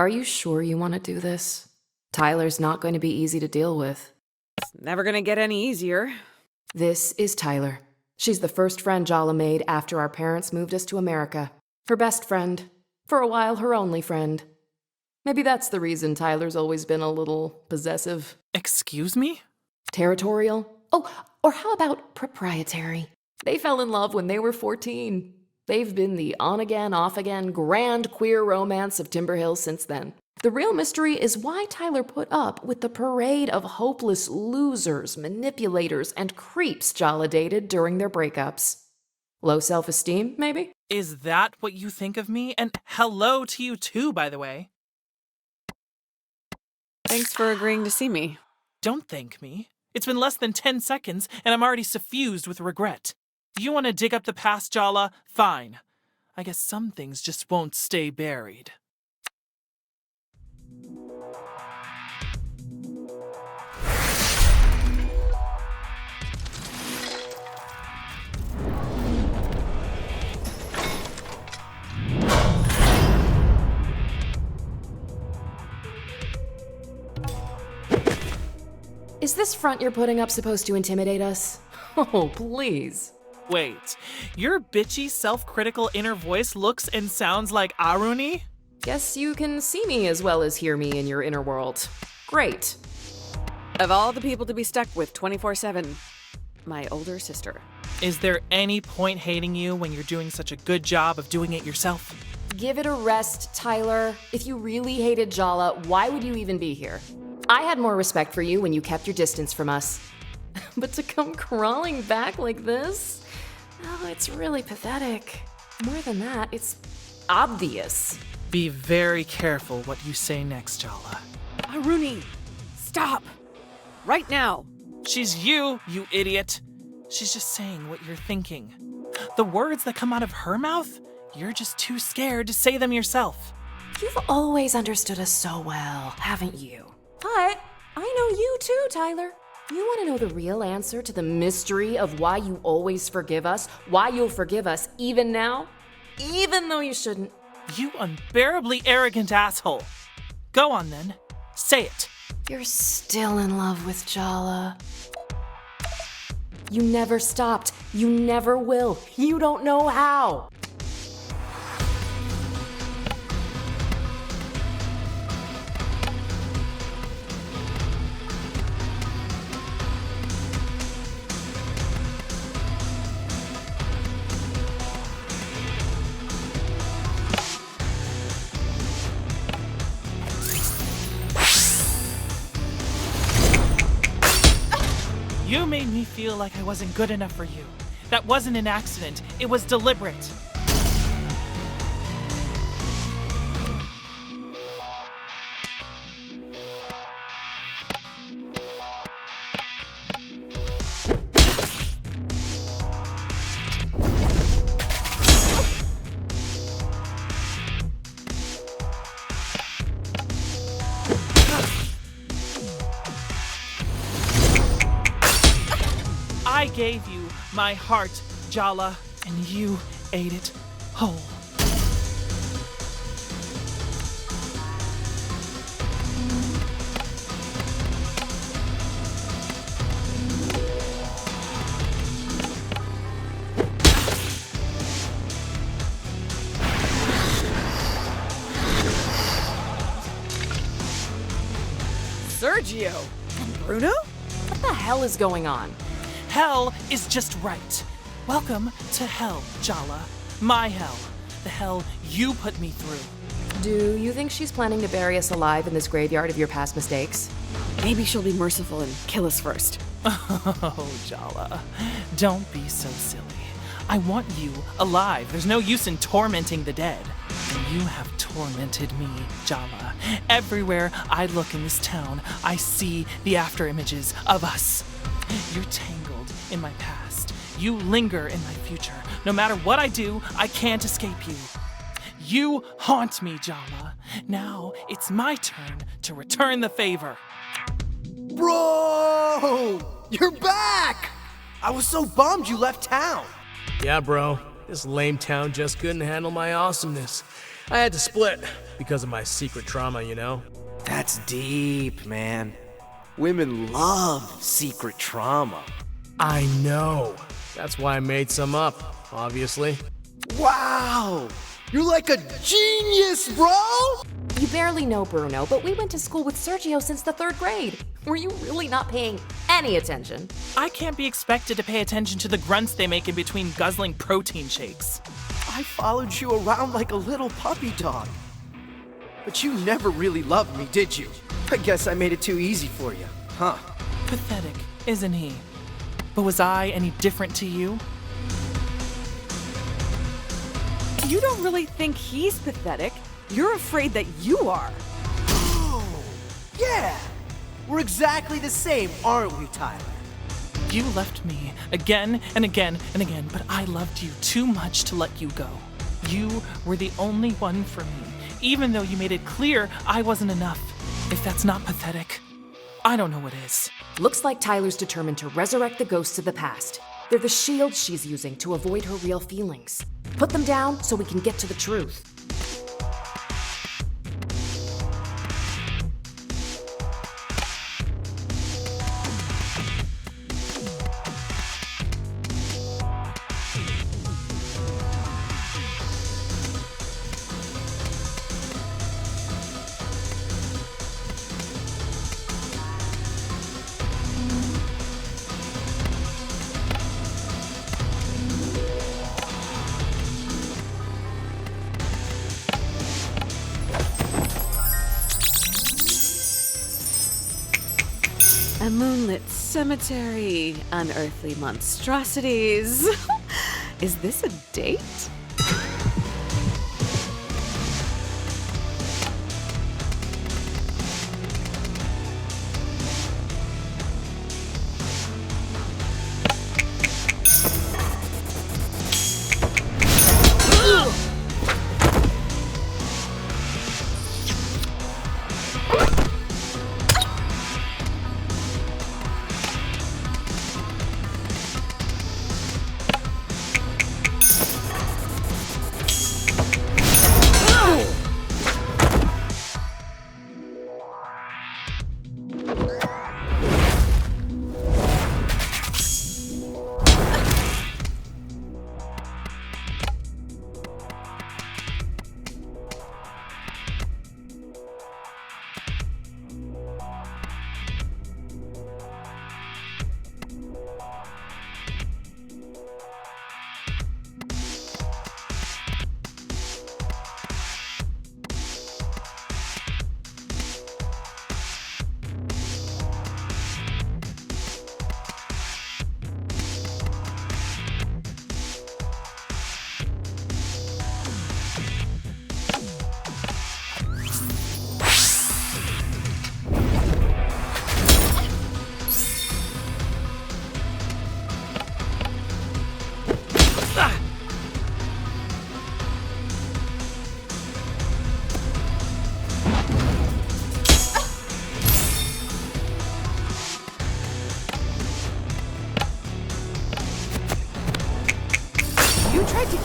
Are you sure you want to do this? Tyler's not going to be easy to deal with. It's never gonna get any easier. This is Tyler. She's the first friend Jala made after our parents moved us to America. Her best friend. For a while, her only friend. Maybe that's the reason Tyler's always been a little possessive. Excuse me? Territorial. Oh, or how about proprietary? They fell in love when they were 14. They've been the on-again, off-again, grand queer romance of Timber Hill since then. The real mystery is why Tyler put up with the parade of hopeless losers, manipulators, and creeps Jala dated during their breakups. Low self-esteem, maybe? Is that what you think of me? And hello to you too, by the way. Thanks for agreeing to see me. Don't thank me. It's been less than 10 seconds, and I'm already suffused with regret. You want to dig up the past, Jala? Fine. I guess some things just won't stay buried. Is this front you're putting up supposed to intimidate us? Oh, please. Wait, your bitchy, self-critical inner voice looks and sounds like Aruni? Guess you can see me as well as hear me in your inner world. Great. Of all the people to be stuck with 24/7, my older sister. Is there any point hating you when you're doing such a good job of doing it yourself? Give it a rest, Tyler. If you really hated Jala, why would you even be here? I had more respect for you when you kept your distance from us. But to come crawling back like this? Oh, it's really pathetic. More than that, it's obvious. Be very careful what you say next, Jala. Aruni, stop! Right now! She's you idiot. She's just saying what you're thinking. The words that come out of her mouth, you're just too scared to say them yourself. You've always understood us so well, haven't you? But I know you too, Tyler. You want to know the real answer to the mystery of why you always forgive us, why you'll forgive us even now, even though you shouldn't. You unbearably arrogant asshole. Go on then. Say it. You're still in love with Jala. You never stopped. You never will. You don't know how. You made me feel like I wasn't good enough for you. That wasn't an accident. It was deliberate. I gave you my heart, Jala, and you ate it whole. Sergio! And Bruno? What the hell is going on? Hell is just right. Welcome to hell, Jala. My hell. The hell you put me through. Do you think she's planning to bury us alive in this graveyard of your past mistakes? Maybe she'll be merciful and kill us first. Oh, Jala. Don't be so silly. I want you alive. There's no use in tormenting the dead. And you have tormented me, Jala. Everywhere I look in this town, I see the after images of us. You're tangled in my past. You linger in my future. No matter what I do, I can't escape you. You haunt me, Jala. Now it's my turn to return the favor. Bro! You're back! I was so bummed you left town. Yeah, bro. This lame town just couldn't handle my awesomeness. I had to split because of my secret trauma, you know? That's deep, man. Women love secret trauma. I know. That's why I made some up, obviously. Wow! You're like a genius, bro! You barely know Bruno, but we went to school with Sergio since the 3rd grade. Were you really not paying any attention? I can't be expected to pay attention to the grunts they make in between guzzling protein shakes. I followed you around like a little puppy dog. But you never really loved me, did you? I guess I made it too easy for you, huh? Pathetic, isn't he? But was I any different to you? You don't really think he's pathetic. You're afraid that you are. Oh, yeah! We're exactly the same, aren't we, Tyler? You left me again and again and again, but I loved you too much to let you go. You were the only one for me, even though you made it clear I wasn't enough. If that's not pathetic, I don't know what is. Looks like Tyler's determined to resurrect the ghosts of the past. They're the shield she's using to avoid her real feelings. Put them down so we can get to the truth. A moonlit cemetery, unearthly monstrosities. Is this a date?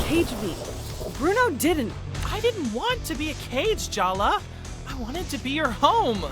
Cage me. Bruno didn't. I didn't want to be a cage, Jala. I wanted to be your home.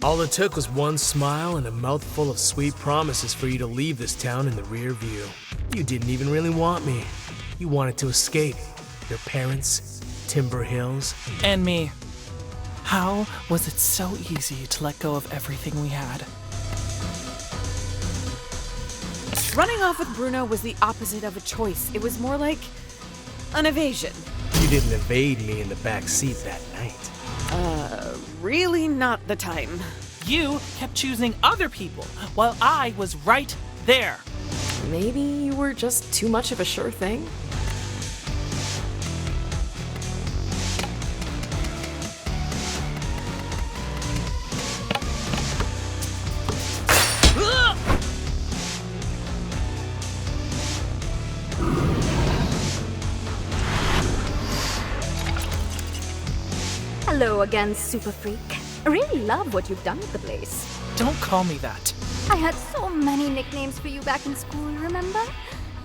All it took was one smile and a mouthful of sweet promises for you to leave this town in the rear view. You didn't even really want me. You wanted to escape. Your parents, Timber Hills. And me. How was it so easy to let go of everything we had? Running off with Bruno was the opposite of a choice. It was more like an evasion. You didn't evade me in the back seat that night. Really not the time. You kept choosing other people while I was right there. Maybe you were just too much of a sure thing? Hello again, Super Freak. I really love what you've done with the place. Don't call me that. I had so many nicknames for you back in school, remember?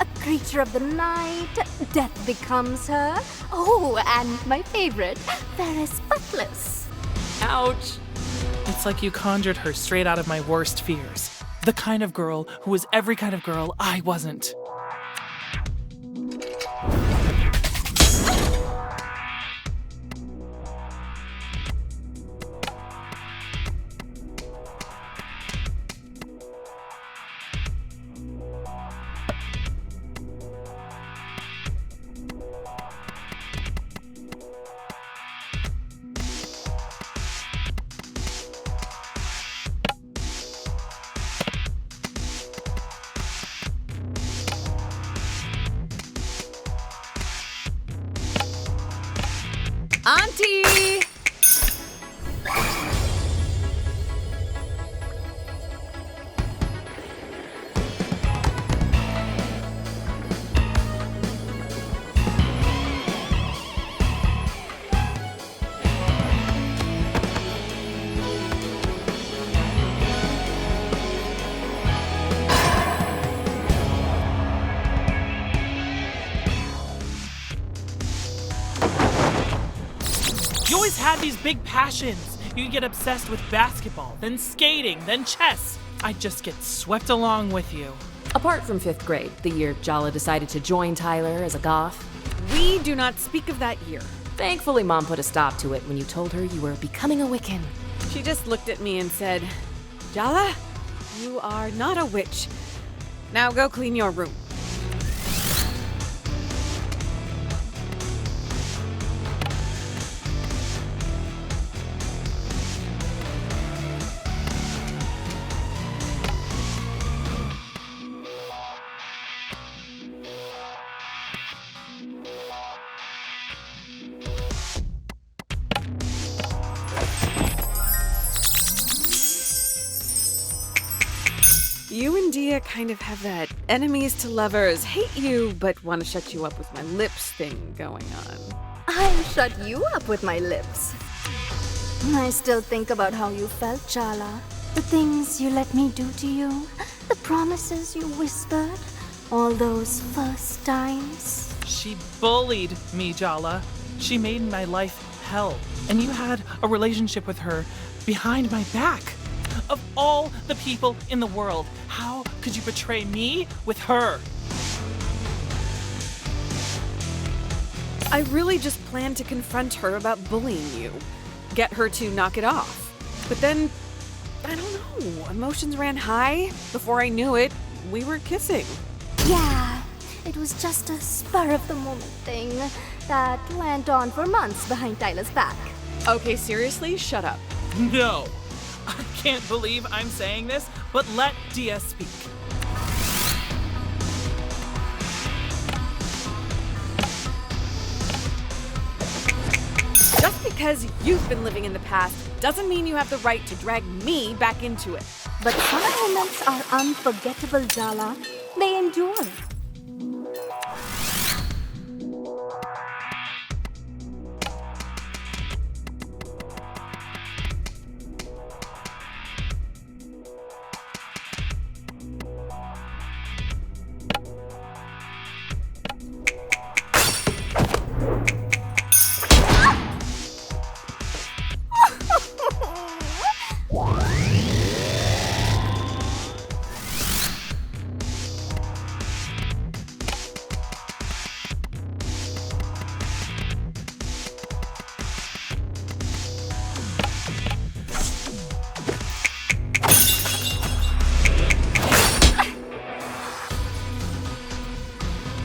A creature of the night, Death Becomes Her. Oh, and my favorite, Ferris Buttless. Ouch. It's like you conjured her straight out of my worst fears. The kind of girl who was every kind of girl I wasn't. Auntie! You always had these big passions. You'd get obsessed with basketball, then skating, then chess. I'd just get swept along with you. Apart from 5th grade, the year Jala decided to join Tyler as a goth. We do not speak of that year. Thankfully, Mom put a stop to it when you told her you were becoming a Wiccan. She just looked at me and said, Jala, you are not a witch. Now go clean your room. You and Dia kind of have that enemies to lovers, hate you, but want to shut you up with my lips thing going on. I'll shut you up with my lips. I still think about how you felt, Jala. The things you let me do to you, the promises you whispered, all those first times. She bullied me, Jala. She made my life hell. And you had a relationship with her behind my back. Of all the people in the world, how could you betray me with her? I really just planned to confront her about bullying you. Get her to knock it off. But then, I don't know, emotions ran high. Before I knew it, we were kissing. Yeah, it was just a spur-of-the-moment thing that went on for months behind Tyler's back. Okay, seriously, shut up. No. I can't believe I'm saying this, but let Dia speak. Just because you've been living in the past doesn't mean you have the right to drag me back into it. But some moments are unforgettable, Jala. They endure.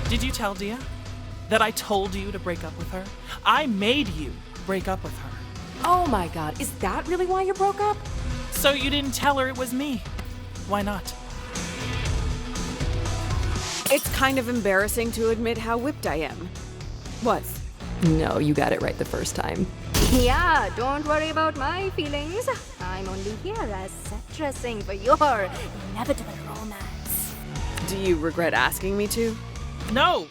Did you tell Dia that I told you to break up with her? I made you break up with her. Oh my god, is that really why you broke up? So you didn't tell her it was me. Why not? It's kind of embarrassing to admit how whipped I am. Was. No, you got it right the first time. Yeah, don't worry about my feelings. I'm only here as set dressing for your inevitable romance. Do you regret asking me to? No!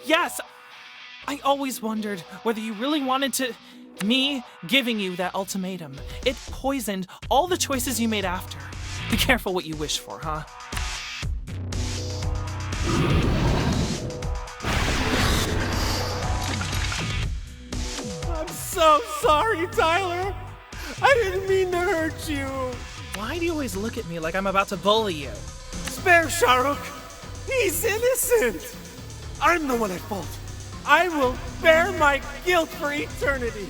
Yes! I always wondered whether you really wanted to Me giving you that ultimatum, it poisoned all the choices you made after. Be careful what you wish for, huh? I'm so sorry, Tyler. I didn't mean to hurt you. Why do you always look at me like I'm about to bully you? Spare Shahrukh. He's innocent. I'm the one at fault. I will bear my guilt for eternity.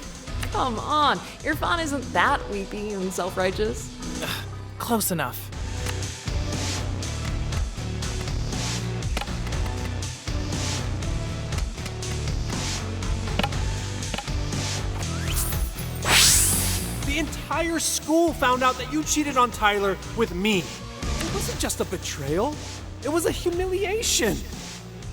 Come on, Irfan isn't that weepy and self-righteous. Close enough. The entire school found out that you cheated on Tyler with me. It wasn't just a betrayal. It was a humiliation.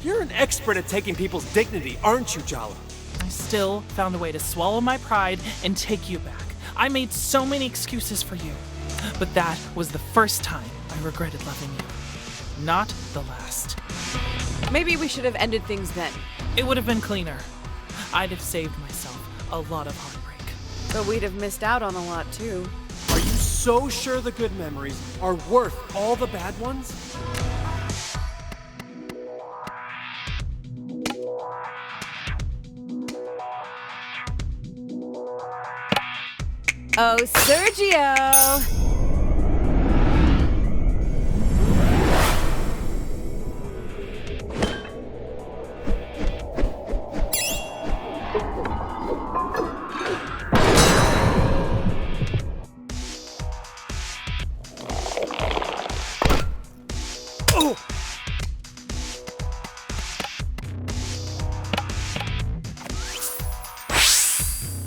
You're an expert at taking people's dignity, aren't you, Jala? I still found a way to swallow my pride and take you back. I made so many excuses for you. But that was the first time I regretted loving you. Not the last. Maybe we should have ended things then. It would have been cleaner. I'd have saved myself a lot of heartbreak. But we'd have missed out on a lot too. Are you so sure the good memories are worth all the bad ones? Oh, Sergio!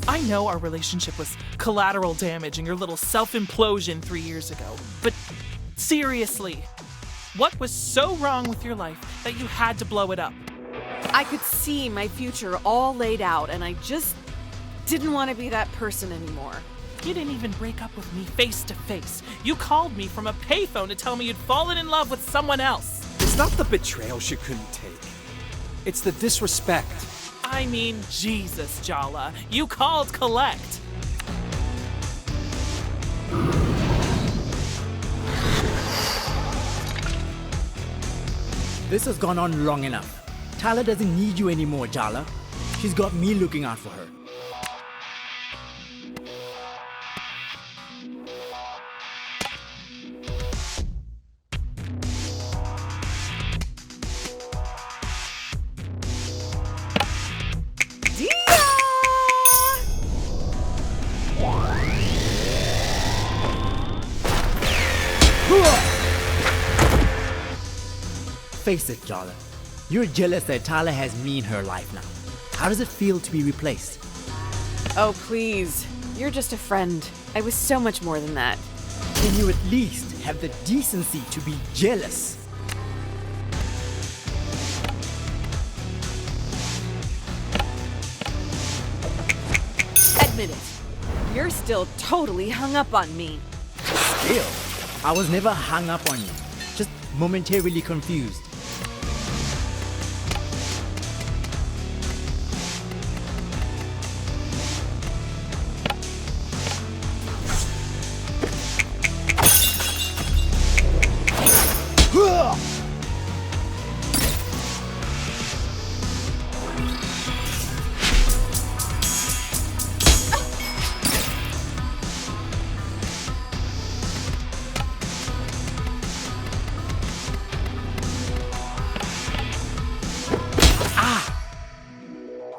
I know our relationship was collateral damage and your little self-implosion 3 years ago, but seriously, what was so wrong with your life that you had to blow it up? I could see my future all laid out, and I just didn't want to be that person anymore. You didn't even break up with me face to face. You called me from a payphone to tell me you'd fallen in love with someone else. It's not the betrayal she couldn't take. It's the disrespect. I mean, Jesus, Jala. You called collect. This has gone on long enough. Tyler doesn't need you anymore, Jala. She's got me looking out for her. Face it, Jala. You're jealous that Tyler has me in her life now. How does it feel to be replaced? Oh, please. You're just a friend. I was so much more than that. Can you at least have the decency to be jealous? Admit it. You're still totally hung up on me. Still, I was never hung up on you. Just momentarily confused.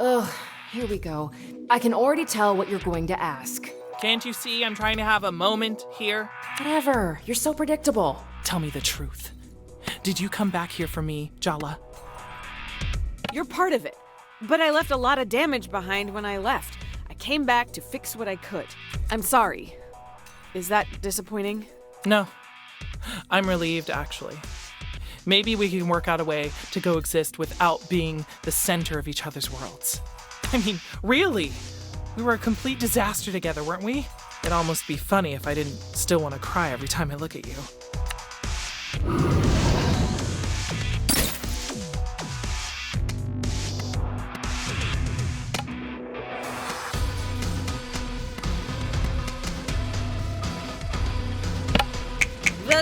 Ugh, here we go. I can already tell what you're going to ask. Can't you see I'm trying to have a moment here? Whatever, you're so predictable. Tell me the truth. Did you come back here for me, Jala? You're part of it. But I left a lot of damage behind when I left. I came back to fix what I could. I'm sorry. Is that disappointing? No. I'm relieved, actually. Maybe we can work out a way to coexist without being the center of each other's worlds. I mean, really? We were a complete disaster together, weren't we? It'd almost be funny if I didn't still want to cry every time I look at you.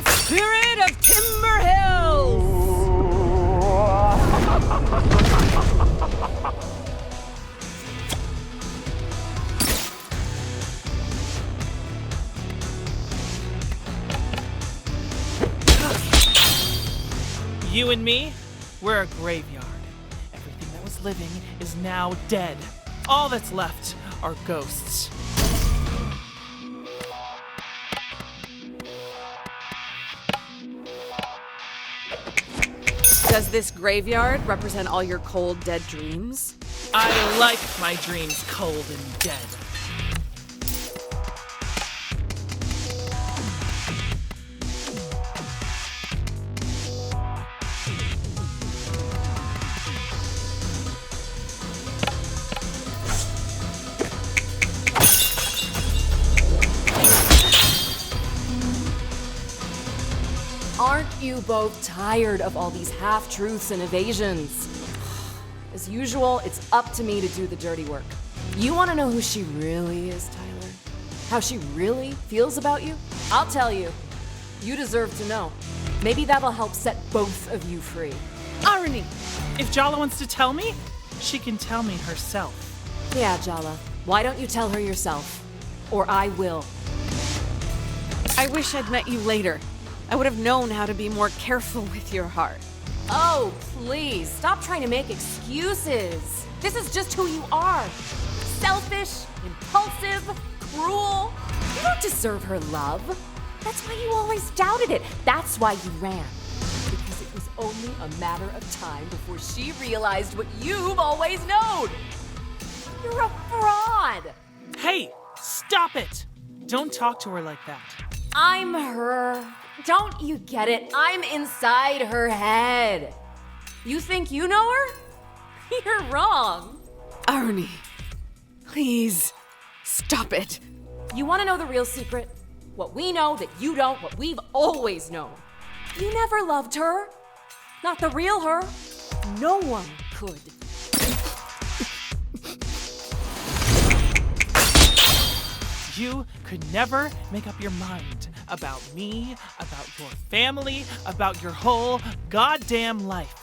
the spirit of Timber Hills! You and me, we're a graveyard. Everything that was living is now dead. All that's left are ghosts. Does this graveyard represent all your cold, dead dreams? I like my dreams cold and dead. Aren't you both tired of all these half-truths and evasions? As usual, it's up to me to do the dirty work. You want to know who she really is, Tyler? How she really feels about you? I'll tell you. You deserve to know. Maybe that'll help set both of you free. Irony! If Jala wants to tell me, she can tell me herself. Yeah, Jala. Why don't you tell her yourself? Or I will. I wish I'd met you later. I would have known how to be more careful with your heart. Oh, please, stop trying to make excuses. This is just who you are. Selfish, impulsive, cruel. You don't deserve her love. That's why you always doubted it. That's why you ran. Because it was only a matter of time before she realized what you've always known. You're a fraud. Hey, stop it! Don't talk to her like that. I'm her. Don't you get it? I'm inside her head. You think you know her? You're wrong. Arnie, please, stop it. You want to know the real secret? What we know that you don't, what we've always known. You never loved her. Not the real her. No one could. You could never make up your mind about me, about your family, about your whole goddamn life.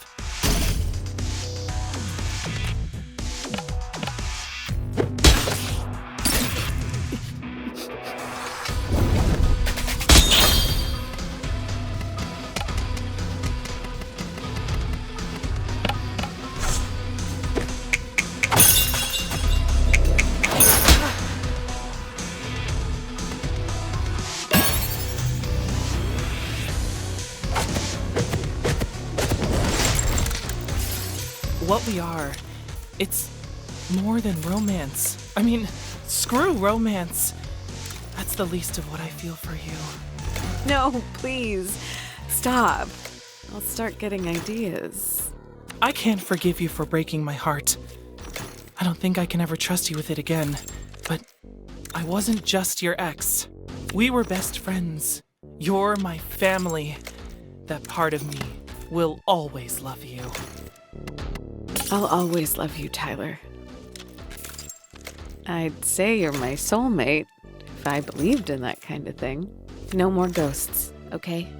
What we are, it's more than romance. I mean, screw romance. That's the least of what I feel for you. No, please, stop. I'll start getting ideas. I can't forgive you for breaking my heart. I don't think I can ever trust you with it again. But I wasn't just your ex. We were best friends. You're my family. That part of me will always love you. I'll always love you, Tyler. I'd say you're my soulmate if I believed in that kind of thing. No more ghosts, okay?